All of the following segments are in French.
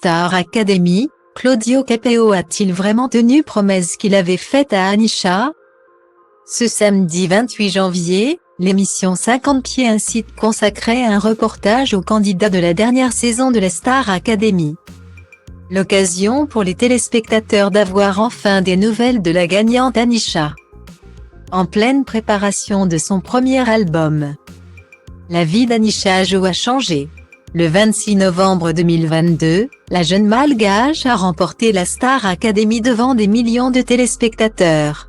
Star Academy, Claudio Capéo a-t-il vraiment tenu promesse qu'il avait faite à Anisha? Ce samedi 28 janvier, l'émission 50 pieds ainsi consacrait un reportage aux candidats de la dernière saison de la Star Academy. L'occasion pour les téléspectateurs d'avoir enfin des nouvelles de la gagnante Anisha. En pleine préparation de son premier album. La vie d'Anisha Ajo a changé. Le 26 novembre 2022, la jeune Malgache a remporté la Star Academy devant des millions de téléspectateurs.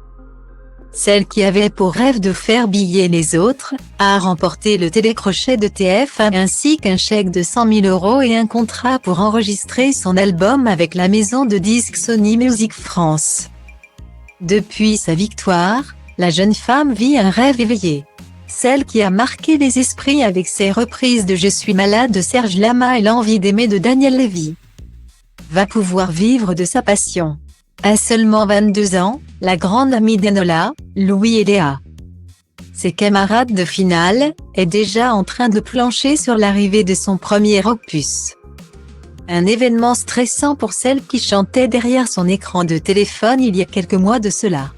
Celle qui avait pour rêve de faire briller les autres, a remporté le télécrochet de TF1 ainsi qu'un chèque de 100 000 € et un contrat pour enregistrer son album avec la maison de disques Sony Music France. Depuis sa victoire, la jeune femme vit un rêve éveillé. Celle qui a marqué les esprits avec ses reprises de Je suis malade de Serge Lama et L'envie d'aimer de Daniel Lévy. Va pouvoir vivre de sa passion. À seulement 22 ans, la grande amie d'Enola, Louis et Léa, ses camarades de finale, est déjà en train de plancher sur l'arrivée de son premier opus. Un événement stressant pour celle qui chantait derrière son écran de téléphone il y a quelques mois de cela.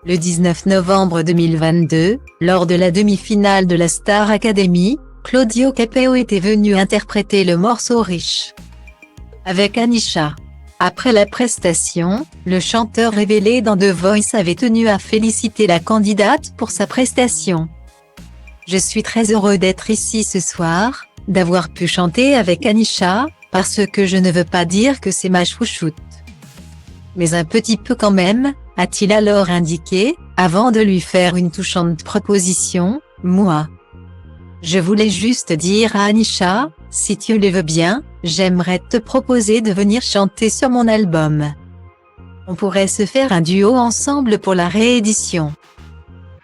Le 19 novembre 2022, lors de la demi-finale de la Star Academy, Claudio Capéo était venu interpréter le morceau Riche avec Anisha. Après la prestation, le chanteur révélé dans The Voice avait tenu à féliciter la candidate pour sa prestation. Je suis très heureux d'être ici ce soir, d'avoir pu chanter avec Anisha, parce que je ne veux pas dire que c'est ma chouchoute. Mais un petit peu quand même, a-t-il alors indiqué, avant de lui faire une touchante proposition, moi. Je voulais juste dire à Anisha, si tu le veux bien, j'aimerais te proposer de venir chanter sur mon album. On pourrait se faire un duo ensemble pour la réédition.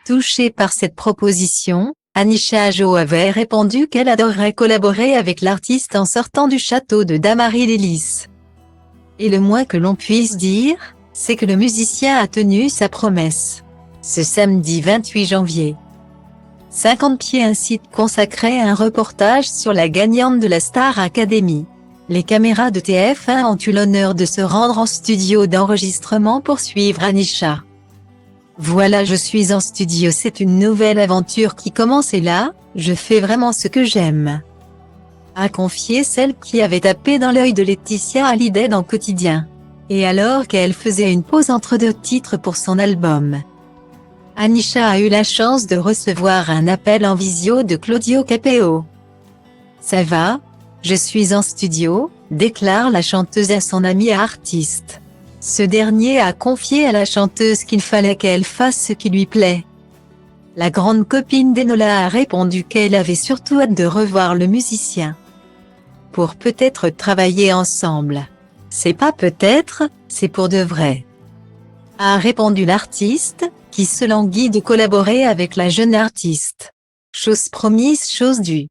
Touchée par cette proposition, Anisha Ajo avait répondu qu'elle adorerait collaborer avec l'artiste en sortant du château de Damary-Lélis. Et le moins que l'on puisse dire, c'est que le musicien a tenu sa promesse. Ce samedi 28 janvier. 50 pieds ainsi consacrait un reportage sur la gagnante de la Star Academy. Les caméras de TF1 ont eu l'honneur de se rendre en studio d'enregistrement pour suivre Anisha. Voilà, je suis en studio, c'est une nouvelle aventure qui commence et là, je fais vraiment ce que j'aime. A confié celle qui avait tapé dans l'œil de Laetitia Hallyday dans Quotidien. Et alors qu'elle faisait une pause entre deux titres pour son album. Anisha a eu la chance de recevoir un appel en visio de Claudio Capéo. Ça va? Je suis en studio, déclare la chanteuse à son ami artiste. Ce dernier a confié à la chanteuse qu'il fallait qu'elle fasse ce qui lui plaît. La grande copine d'Enola a répondu qu'elle avait surtout hâte de revoir le musicien. Pour peut-être travailler ensemble. C'est pas peut-être, c'est pour de vrai. A répondu l'artiste, qui se languit de collaborer avec la jeune artiste. Chose promise, chose due.